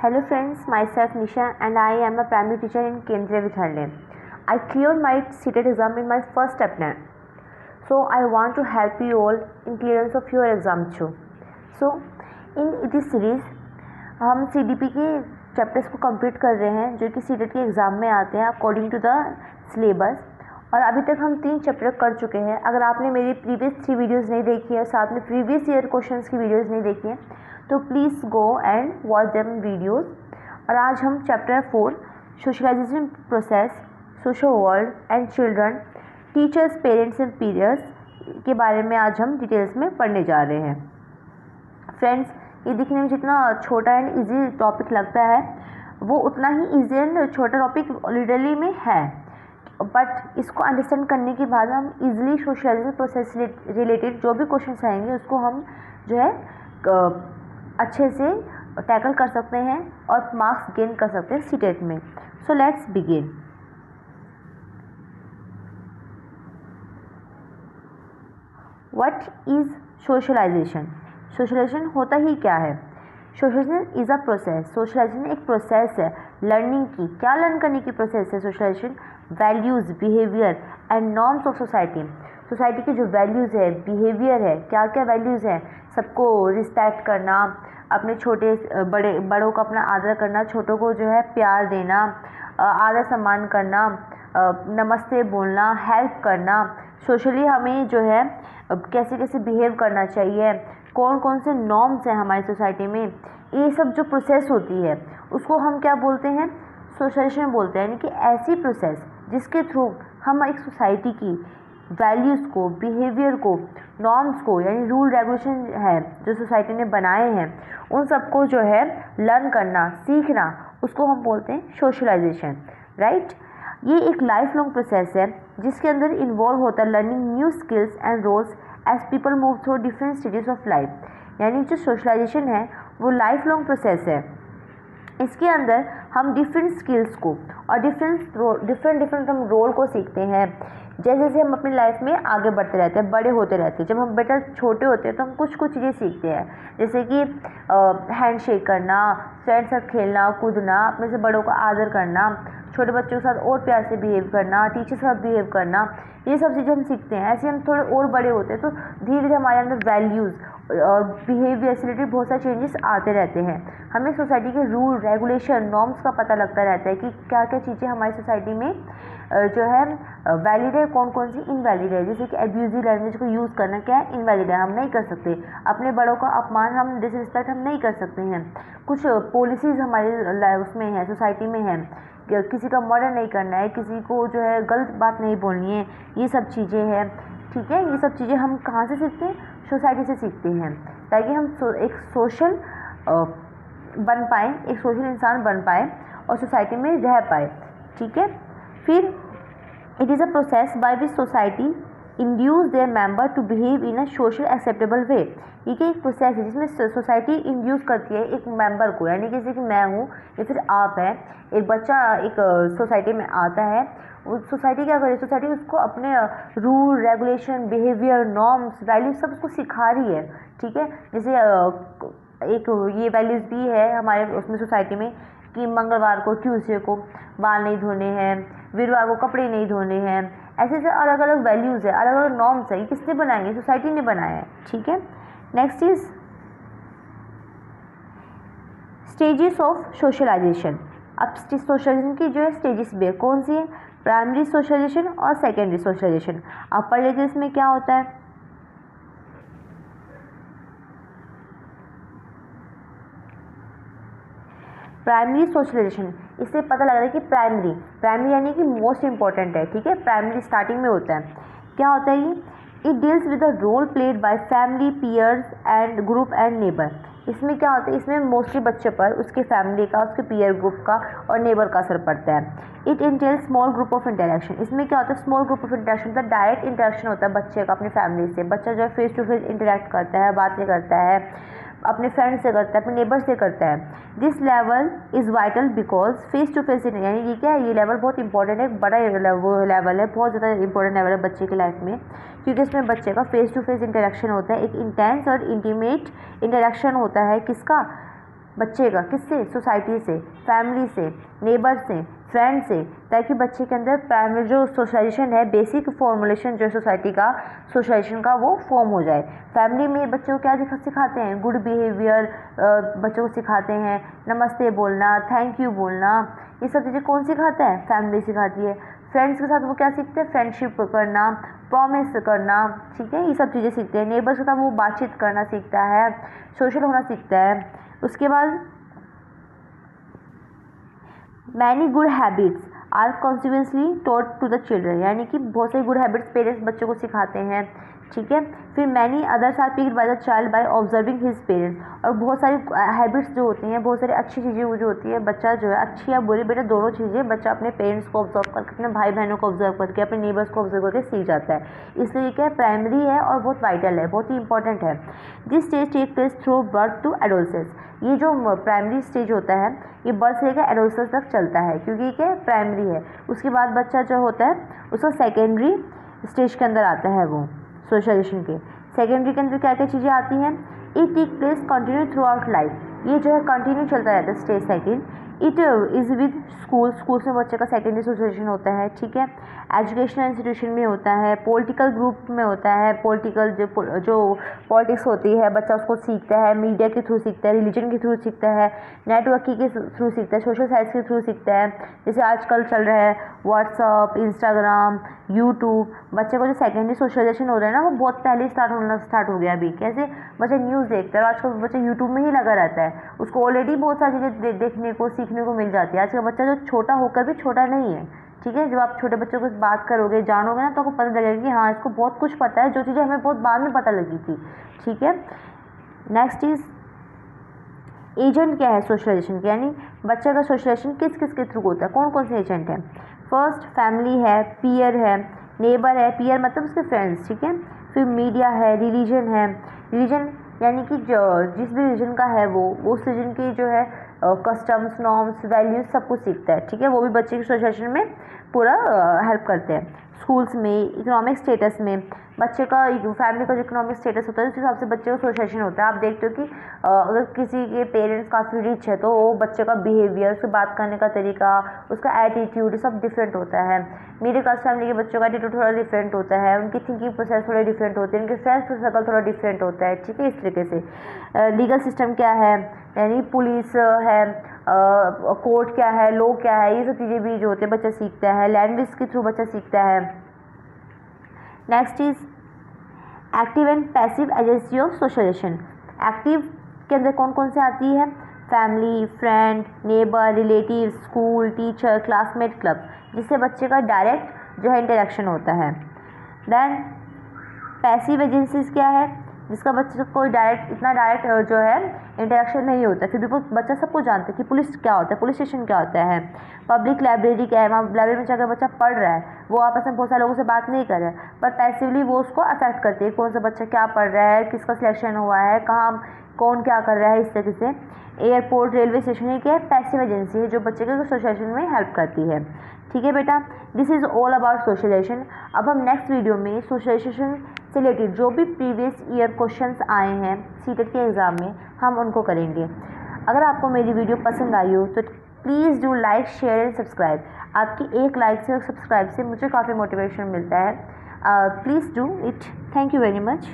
Hello friends, myself Nisha and I am a primary teacher in Kendriya Vidyalaya. I cleared my CTET exam in my first attempt. So I want to help you all in clearance of your exam too. So in this series हम CDP के chapters को complete कर रहे हैं जो कि CTET के exam में आते हैं अकॉर्डिंग टू द सिलेबस। और अभी तक हम 3 चैप्टर कर चुके हैं। अगर आपने मेरी प्रीवियस 3 वीडियोज़ नहीं देखी है, साथ में प्रीवियस ईयर क्वेश्चंस की वीडियोज़ नहीं देखी है, तो please go and watch them videos. और आज हम chapter 4 socialization process, social world and children, teachers, parents and peers के बारे में आज हम डिटेल्स में पढ़ने जा रहे हैं। फ्रेंड्स, ये दिखने में जितना छोटा एंड इजी टॉपिक लगता है वो उतना ही इजी एंड छोटा टॉपिक लिटरली में है, बट इसको अंडरस्टैंड करने के बाद हम इजीली सोशलाइजेशन प्रोसेस रिलेटेड जो भी क्वेश्चंस आएंगे उसको हम जो है अच्छे से टैकल कर सकते हैं और मार्क्स गेन कर सकते हैं सीटेट में। So let's begin. What is socialization? Socialization होता ही क्या है? Socialization is a process. Socialization एक प्रोसेस है लर्निंग की। क्या लर्न करने की प्रोसेस है socialization? Values, behaviour and norms of society. Society की जो वैल्यूज़ है, बिहेवियर है, क्या क्या वैल्यूज़ हैं? सबको रिस्पेक्ट करना, अपने छोटे बड़ों का अपना आदर करना, छोटों को जो है प्यार देना, आदर सम्मान करना, नमस्ते बोलना, हेल्प करना, सोशली हमें जो है कैसे कैसे बिहेव करना चाहिए, कौन कौन से नॉर्म्स हैं हमारी सोसाइटी में, ये सब जो प्रोसेस होती है उसको हम क्या बोलते हैं? सोशलाइजेशन बोलते हैं। यानी कि ऐसी प्रोसेस जिसके थ्रू हम एक सोसाइटी की वैल्यूज़ को, बिहेवियर को, नॉर्म्स को, यानी रूल रेगुलेशन है जो सोसाइटी ने बनाए हैं, उन सबको जो है लर्न करना, सीखना, उसको हम बोलते हैं सोशलाइजेशन, राइट। ये एक लाइफ लॉन्ग प्रोसेस है जिसके अंदर इन्वॉल्व होता है learning new skills and roles as people move through different stages of life. यानी जो सोशलाइजेशन है वो लाइफ लॉन्ग प्रोसेस है। इसके अंदर हम डिफरेंट स्किल्स को और डिफरेंट हम रोल को सीखते हैं। जैसे जैसे हम अपनी लाइफ में आगे बढ़ते रहते हैं, बड़े होते रहते हैं, जब हम बेटा छोटे होते हैं तो हम कुछ कुछ चीज़ें सीखते हैं, जैसे कि हैंडशेक करना, फ्रेंड्स के साथ खेलना कूदना, अपने से बड़ों का आदर करना, छोटे बच्चों के साथ और प्यार से बिहेव करना, टीचर के साथ बिहेव करना, ये सब चीज़ें हम सीखते हैं। ऐसे हम थोड़े और बड़े होते हैं तो धीरे धीरे हमारे अंदर वैल्यूज़ और बिहेवियर से रिलेटेड बहुत सारे चेंजेस आते रहते हैं। हमें सोसाइटी के रूल रेगुलेशन नॉर्म्स का पता लगता रहता है कि क्या क्या चीज़ें हमारी सोसाइटी में जो है वैलिड है, कौन कौन सी इनवैलिड है। जैसे कि एब्यूजिव लैंग्वेज को यूज़ करना क्या है? इनवैलिड है, हम नहीं कर सकते। अपने बड़ों का अपमान, हम डिसरिस्पेक्ट हम नहीं कर सकते हैं। कुछ पॉलिसीज़ हमारे उसमें है, सोसाइटी में है, किसी का मर्डर नहीं करना है, किसी को जो है गलत बात नहीं बोलनी है, ये सब चीज़ें हैं, ठीक है। ये सब चीज़ें हम कहाँ से सीखते हैं? सोसाइटी से सीखते हैं, ताकि हम एक सोशल बन पाएँ, एक सोशल इंसान बन पाए और सोसाइटी में रह पाए, ठीक है। फिर it is a process by which society induce their member to behave in a social acceptable way. ये एक प्रोसेस है जिसमें सोसाइटी इंड्यूस करती है एक मेंबर को, यानी जैसे कि मैं हूँ या फिर आप हैं, एक बच्चा एक सोसाइटी में आता है, उस सोसाइटी क्या करे? सोसाइटी उसको अपने rule regulation, behaviour, norms, values सब उसको सिखा रही है, ठीक है। जैसे एक ये वैल्यूज़ भी है हमारे उसमें सोसाइटी में कि मंगलवार को, ट्यूसडे को बाल नहीं धोने हैं, वीरवार को कपड़े नहीं धोने हैं। ऐसे ऐसे अलग अलग वैल्यूज़ है, अलग अलग नॉर्म्स है। ये किसने बनाए हैं? सोसाइटी ने बनाया है, ठीक है। Next is stages of socialization. अब सोशलाइजेशन की जो है स्टेजेस भी है, कौन सी है? प्राइमरी सोशलाइजेशन और सेकेंडरी सोशलाइजेशन। आप पढ़ लीजिए इसमें क्या होता है। प्राइमरी सोशलाइजेशन, इससे पता लग रहा है कि प्राइमरी यानी कि मोस्ट इंपॉर्टेंट है, ठीक है। प्राइमरी स्टार्टिंग में होता है। क्या होता है ये? It deals with the role played by family, peers and group and neighbour. इसमें क्या होता है? इसमें मोस्टली बच्चे पर उसके फैमिली का, उसके पीयर ग्रुप का और नेबर का असर पड़ता है। It entails small group of interaction. इसमें क्या होता है? स्मॉल ग्रुप ऑफ इंटरेक्शन मतलब डायरेक्ट इंटरेक्शन होता है बच्चे का अपनी फैमिली से। बच्चा जो है फेस टू फेस इंटरेक्ट करता है, बातें करता है, अपने फ्रेंड से करता है, अपने नेबर से करता है। This level is vital because face to face, यानी ये क्या है? ये लेवल बहुत इंपॉर्टेंट है, बड़ा वो लेवल है, बहुत ज़्यादा इंपॉर्टेंट लेवल है बच्चे की लाइफ में, क्योंकि इसमें बच्चे का फेस टू फेस इंटरेक्शन होता है। एक इंटेंस और इंटीमेट इंटरेक्शन होता है, किसका? बच्चे का, किससे, सोसाइटी से, फैमिली से, नेबर से, फ्रेंड से, ताकि बच्चे के अंदर प्राइमरी जो सोशलाइजेशन है, बेसिक फॉर्मुलेशन जो सोसाइटी का सोशलाइजेशन का वो फॉर्म हो जाए। फैमिली में बच्चों को क्या सिखाते हैं, गुड बिहेवियर बच्चों को सिखाते हैं, नमस्ते बोलना, थैंक यू बोलना, ये सब चीज़ें कौन सिखाता है, फैमिली सिखाती है। फ्रेंड्स के साथ वो क्या सीखते हैं, फ्रेंडशिप करना, प्रॉमिस करना, ठीक है, ये सब चीज़ें सीखते हैं। नेबर्स के साथ वो बातचीत करना सीखता है, सोशल होना सीखता है। उसके बाद many good habits are consequently taught to the children, यानी कि बहुत सारी गुड हैबिट्स पेरेंट्स बच्चों को सिखाते हैं, ठीक है। फिर many others are picked by the child by observing his parents, और बहुत सारी हैबिट्स जो होती हैं, बहुत सारी अच्छी चीज़ें जो होती है, बच्चा जो है अच्छी या बुरी बेटा दोनों चीज़ें बच्चा अपने पेरेंट्स को ऑब्जर्व करके, अपने भाई बहनों को ऑब्जर्व करके, अपने नेबर्स को ऑब्जर्व करके सीख जाता है। इसलिए क्या है, प्राइमरी है और बहुत वाइटल है, बहुत ही इंपॉर्टेंट है। This stage take place through birth to adolescence, ये जो प्राइमरी स्टेज होता है ये बर्थ से लेकर एडोलसेंस तक चलता है, क्योंकि क्या प्राइमरी है। उसके बाद बच्चा जो होता है उसको सेकेंडरी स्टेज के अंदर आता है, वो सोशलाइजेशन के सेकेंडरी के अंदर क्या क्या चीज़ें आती हैं, it take place continue throughout life, ये जो है कंटिन्यू चलता रहता है stage second. It is with schools में बच्चे का सेकेंडरी सोशलाइजेशन होता है, ठीक है। एजुकेशनल इंस्टीट्यूशन में होता है, पॉलिटिकल ग्रुप में होता है, पॉलिटिकल जो पॉलिटिक्स होती है बच्चा उसको सीखता है, मीडिया के थ्रू सीखता है, रिलीजन के थ्रू सीखता है, नेटवर्किंग के थ्रू सीखता है, सोशल साइंस के थ्रू सीखता है। जैसे आजकल चल रहा है व्हाट्सअप, इंस्टाग्राम, यूट्यूब, बच्चे को जो सेकेंडरी सोशलाइजेशन हो रहा है ना वो बहुत पहले स्टार्ट हो गया। अभी कैसे, बच्चा न्यूज़ देखता है, आजकल बच्चा यूट्यूब में ही लगा रहता है, उसको ऑलरेडी बहुत सारी चीज़ें देखने को सीखने को मिल जाती है। आज का बच्चा जो छोटा होकर भी छोटा नहीं है, ठीक है। जब आप छोटे बच्चों को बात करोगे, जानोगे ना, तो आपको पता लगेगा कि हाँ इसको बहुत कुछ पता है, जो चीज़ें हमें बहुत बाद में पता लगी थी, ठीक है। नेक्स्ट इज एजेंट क्या है सोशलाइजेशन के, यानी बच्चे का सोशलाइजेशन किस किस के थ्रू होता है, कौन कौन से एजेंट हैं। फर्स्ट फैमिली है, पीयर है, नेबर है, पीयर मतलब उसके फ्रेंड्स, ठीक है। फिर मीडिया है, रिलीजन है, रिलीजन यानी कि जिस भी रिलीजन का है वो उस रिलीजन की जो है कस्टम्स, नॉर्म्स, वैल्यूज सब कुछ सीखता है, ठीक है। वो भी बच्चे की सोशलाइजेशन में पूरा हेल्प करते हैं। स्कूल्स में, इकोनॉमिक स्टेटस में, बच्चे का फैमिली का जो इकोनॉमिक स्टेटस होता है उस हिसाब से बच्चे का सोशलाइजेशन होता है। आप देखते हो कि अगर किसी के पेरेंट्स काफ़ी रिच है तो वो बच्चे का बिहेवियर, उससे बात करने का तरीका, उसका एटीट्यूड सब डिफरेंट होता है। मिडिल क्लास फैमिली के बच्चों का एटीट्यूड थोड़ा डिफरेंट होता है, उनकी थिंकिंग प्रोसेस थोड़ा डिफरेंट होती है, उनके फ्रेंड्स का सर्कल थोड़ा डिफरेंट होता है, ठीक है। इस तरीके से लीगल सिस्टम क्या है, यानी पुलिस है, कोर्ट क्या है, लॉ क्या है, ये सब चीज़ें भी जो होते हैं बच्चा सीखता है। लैंग्वेज के थ्रू बच्चा सीखता है। Next is active and passive agency of socialization. Active के अंदर कौन कौन से आती है, family, friend, neighbour, relative, school, teacher, classmate, club, जिससे बच्चे का डायरेक्ट जो है इंटरेक्शन होता है। देन पैसिव एजेंसीज क्या है, जिसका बच्चे को इतना डायरेक्ट जो है इंटरेक्शन नहीं होता, फिर भी वो बच्चा सबको जानता है कि पुलिस क्या होता है, पुलिस स्टेशन क्या होता है। पब्लिक लाइब्रेरी क्या है, वहाँ लाइब्रेरी में जाकर बच्चा पढ़ रहा है, वो आपस में बहुत सारे लोगों से बात नहीं कर रहा है, पर पैसिवली वो उसको अफेक्ट करती है, कौन सा बच्चा क्या पढ़ रहा है, किसका सिलेक्शन हुआ है, कहाँ कौन क्या कर रहा है, इस तरीके से। एयरपोर्ट, रेलवे स्टेशन, ये क्या है, पैसिव एजेंसी है जो बच्चे के सोशलाइजेशन में हेल्प करती है, ठीक है बेटा। This is all about socialization. अब हम नेक्स्ट वीडियो में सोशलाइजेशन से रिलेटेड जो भी प्रीवियस ईयर क्वेश्चंस आए हैं सीटेट के एग्ज़ाम में हम उनको करेंगे। अगर आपको मेरी वीडियो पसंद आई हो तो please do like, share and subscribe. आपकी एक लाइक से और सब्सक्राइब से मुझे काफ़ी मोटिवेशन मिलता है। Please do it. Thank you very much.